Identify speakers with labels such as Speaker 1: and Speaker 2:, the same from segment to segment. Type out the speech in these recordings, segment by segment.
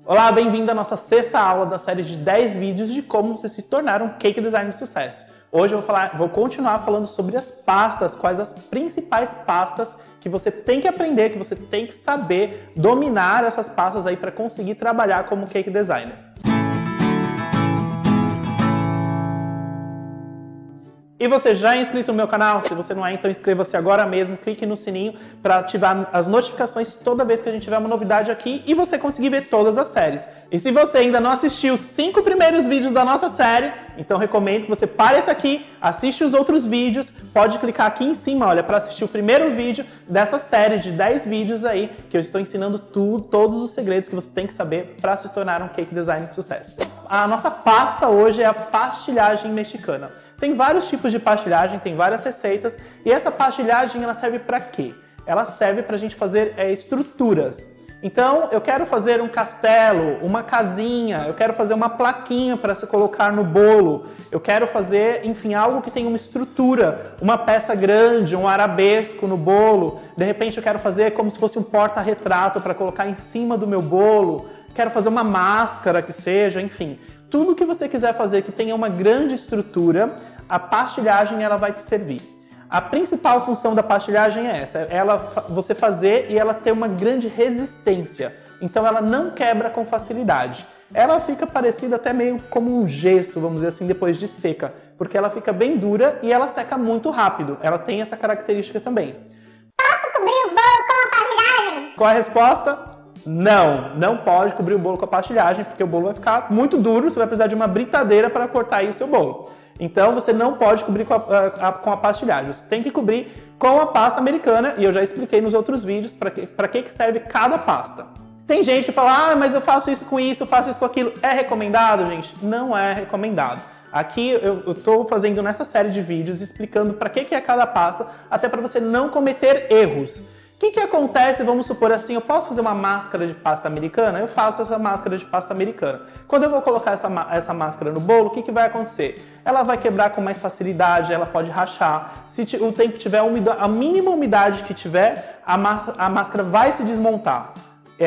Speaker 1: Olá, bem-vindo à nossa sexta aula da série de 10 vídeos de como você se tornar um cake designer de sucesso. Hoje eu vou continuar falando sobre as pastas, quais as principais pastas que você tem que aprender, que você tem que saber dominar essas pastas aí para conseguir trabalhar como cake designer. E você já é inscrito no meu canal? Se você não é, então inscreva-se agora mesmo, clique no sininho para ativar as notificações toda vez que a gente tiver uma novidade aqui e você conseguir ver todas as séries. E se você ainda não assistiu os 5 primeiros vídeos da nossa série, então recomendo que você pare esse aqui, assiste os outros vídeos, pode clicar aqui em cima, olha, para assistir o primeiro vídeo dessa série de 10 vídeos aí, que eu estou ensinando todos os segredos que você tem que saber para se tornar um cake designer de sucesso. A nossa pasta hoje é a pastilhagem mexicana. Tem vários tipos de pastilhagem, tem várias receitas, e essa pastilhagem ela serve para quê? Ela serve para a gente fazer estruturas. Então, eu quero fazer um castelo, uma casinha, eu quero fazer uma plaquinha para se colocar no bolo, eu quero fazer, enfim, algo que tenha uma estrutura, uma peça grande, um arabesco no bolo, de repente eu quero fazer como se fosse um porta-retrato para colocar em cima do meu bolo, quero fazer uma máscara que seja, enfim. Tudo que você quiser fazer que tenha uma grande estrutura, a pastilhagem ela vai te servir. A principal função da pastilhagem é essa, você fazer e ela ter uma grande resistência. Então ela não quebra com facilidade. Ela fica parecida até meio como um gesso, vamos dizer assim, depois de seca, porque ela fica bem dura e ela seca muito rápido. Ela tem essa característica também.
Speaker 2: Posso cobrir o bolo com a pastilhagem?
Speaker 1: Qual a resposta? Não pode cobrir o bolo com a pastilhagem, porque o bolo vai ficar muito duro, você vai precisar de uma britadeira para cortar aí o seu bolo. Então você não pode cobrir com a pastilhagem, você tem que cobrir com a pasta americana, e eu já expliquei nos outros vídeos para que serve cada pasta. Tem gente que fala, mas eu faço isso com isso, eu faço isso com aquilo. É recomendado, gente? Não é recomendado. Aqui eu estou fazendo nessa série de vídeos explicando para que é cada pasta, até para você não cometer erros. O que acontece, vamos supor assim, eu posso fazer uma máscara de pasta americana? Eu faço essa máscara de pasta americana. Quando eu vou colocar essa máscara no bolo, o que vai acontecer? Ela vai quebrar com mais facilidade, ela pode rachar. Se o tempo tiver a mínima umidade que tiver, a máscara vai se desmontar.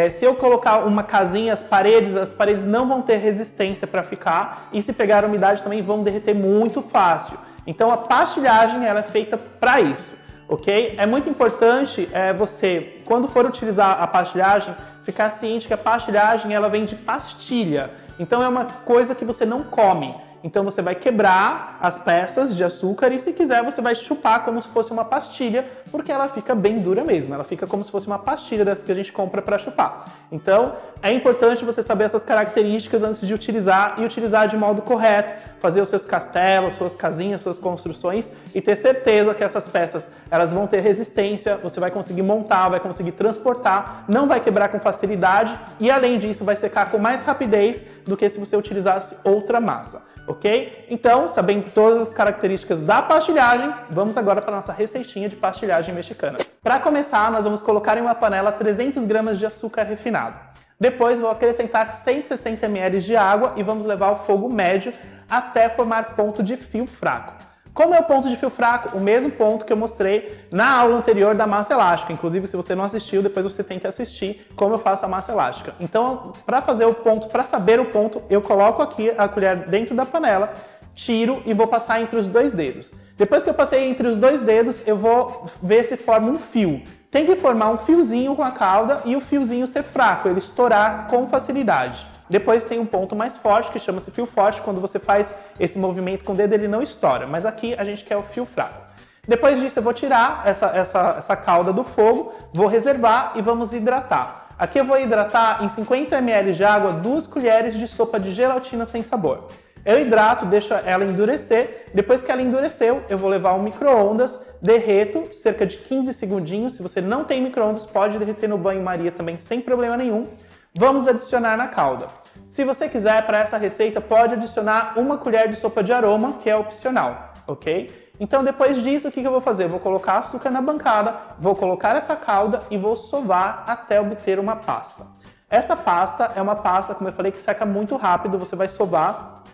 Speaker 1: Se eu colocar uma casinha, as paredes não vão ter resistência para ficar, e se pegar a umidade também vão derreter muito fácil. Então a pastilhagem ela é feita para isso. Ok? É muito importante você, quando for utilizar a pastilhagem, ficar ciente que a pastilhagem ela vem de pastilha. Então é uma coisa que você não come. Então você vai quebrar as peças de açúcar e se quiser você vai chupar como se fosse uma pastilha, porque ela fica bem dura mesmo. Ela fica como se fosse uma pastilha dessa que a gente compra para chupar. Então é importante você saber essas características antes de utilizar e utilizar de modo correto, fazer os seus castelos, suas casinhas, suas construções e ter certeza que essas peças elas vão ter resistência, você vai conseguir montar, vai conseguir transportar, não vai quebrar com facilidade e além disso vai secar com mais rapidez do que se você utilizasse outra massa. Ok? Então, sabendo todas as características da pastilhagem, vamos agora para a nossa receitinha de pastilhagem mexicana. Para começar, nós vamos colocar em uma panela 300 gramas de açúcar refinado. Depois, vou acrescentar 160 ml de água e vamos levar ao fogo médio até formar ponto de fio fraco. Como é o ponto de fio fraco? O mesmo ponto que eu mostrei na aula anterior da massa elástica. Inclusive, se você não assistiu, depois você tem que assistir como eu faço a massa elástica. Então, para fazer o ponto, para saber o ponto, eu coloco aqui a colher dentro da panela, tiro e vou passar entre os 2 dedos. Depois que eu passei entre os 2 dedos, eu vou ver se forma um fio. Tem que formar um fiozinho com a cauda e o fiozinho ser fraco, ele estourar com facilidade. Depois tem um ponto mais forte, que chama-se fio forte. Quando você faz esse movimento com o dedo, ele não estoura. Mas aqui a gente quer o fio fraco. Depois disso, eu vou tirar essa cauda do fogo, vou reservar e vamos hidratar. Aqui eu vou hidratar em 50 ml de água 2 colheres de sopa de gelatina sem sabor. Eu hidrato, deixo ela endurecer. Depois que ela endureceu, eu vou levar ao micro-ondas, derreto cerca de 15 segundinhos. Se você não tem micro-ondas, pode derreter no banho-maria também sem problema nenhum. Vamos adicionar na calda. Se você quiser, para essa receita, pode adicionar 1 colher de sopa de aroma, que é opcional, ok? Então, depois disso, o que eu vou fazer? Vou colocar açúcar na bancada, vou colocar essa calda e vou sovar até obter uma pasta. Essa pasta é uma pasta, como eu falei, que seca muito rápido, você vai sovar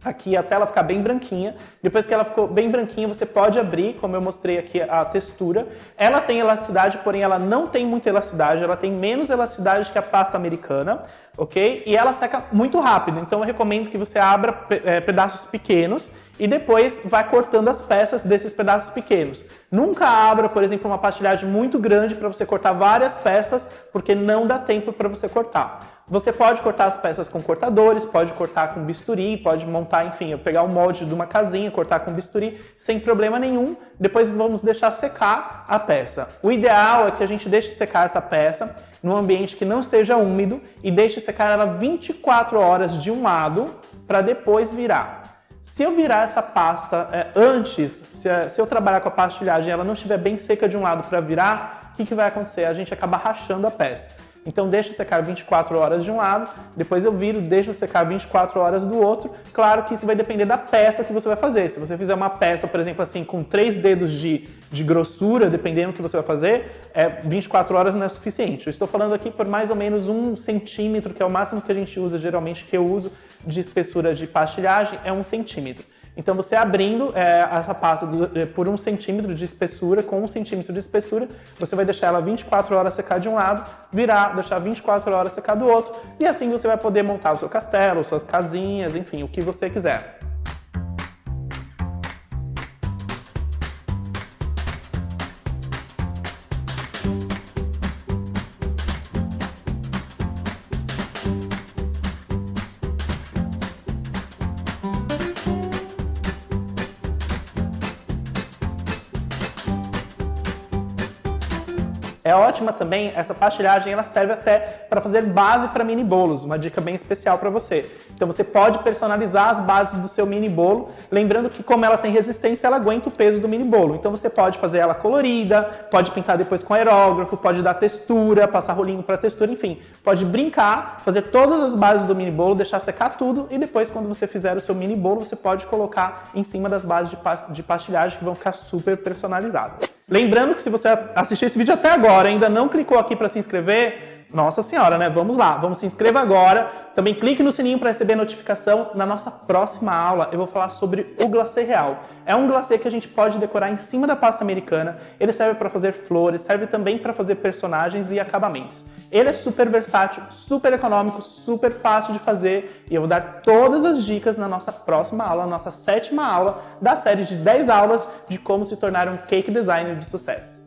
Speaker 1: aqui até ela ficar bem branquinha. Depois que ela ficou bem branquinha, você pode abrir, como eu mostrei aqui a textura. Ela tem elasticidade, porém ela não tem muita elasticidade, ela tem menos elasticidade que a pasta americana, ok? E ela seca muito rápido, então eu recomendo que você abra pedaços pequenos e depois vai cortando as peças desses pedaços pequenos. Nunca abra, por exemplo, uma pastilhagem muito grande para você cortar várias peças, porque não dá tempo para você cortar. Você pode cortar as peças com cortadores, pode cortar com bisturi, pode montar, enfim, pegar o molde de uma casinha, cortar com bisturi, sem problema nenhum. Depois vamos deixar secar a peça. O ideal é que a gente deixe secar essa peça num ambiente que não seja úmido e deixe secar ela 24 horas de um lado para depois virar. Se eu virar essa pasta antes, se eu trabalhar com a pastilhagem e ela não estiver bem seca de um lado para virar, o que vai acontecer? A gente acaba rachando a peça. Então deixa secar 24 horas de um lado, depois eu viro, deixo secar 24 horas do outro. Claro que isso vai depender da peça que você vai fazer. Se você fizer uma peça, por exemplo, assim, com 3 dedos de grossura, dependendo do que você vai fazer, 24 horas não é suficiente. Eu estou falando aqui por mais ou menos 1 centímetro, que é o máximo que a gente usa, geralmente, que eu uso de espessura de pastilhagem, é 1 centímetro. Então você abrindo essa pasta por 1 centímetro de espessura, com 1 centímetro de espessura, você vai deixar ela 24 horas secar de um lado, virar, deixar 24 horas secar do outro, e assim você vai poder montar o seu castelo, suas casinhas, enfim, o que você quiser. É ótima também, essa pastilhagem ela serve até para fazer base para mini bolos, uma dica bem especial para você. Então você pode personalizar as bases do seu mini bolo, lembrando que como ela tem resistência, ela aguenta o peso do mini bolo. Então você pode fazer ela colorida, pode pintar depois com aerógrafo, pode dar textura, passar rolinho para textura, enfim. Pode brincar, fazer todas as bases do mini bolo, deixar secar tudo e depois quando você fizer o seu mini bolo, você pode colocar em cima das bases de pastilhagem que vão ficar super personalizadas. Lembrando que se você assistiu esse vídeo até agora e ainda não clicou aqui para se inscrever, nossa senhora, né? Vamos lá, vamos se inscrever agora. Também clique no sininho para receber notificação. Na nossa próxima aula eu vou falar sobre o glacê real. É um glacê que a gente pode decorar em cima da pasta americana. Ele serve para fazer flores, serve também para fazer personagens e acabamentos. Ele é super versátil, super econômico, super fácil de fazer e eu vou dar todas as dicas na nossa próxima aula, nossa 7ª aula da série de 10 aulas de como se tornar um cake designer de sucesso.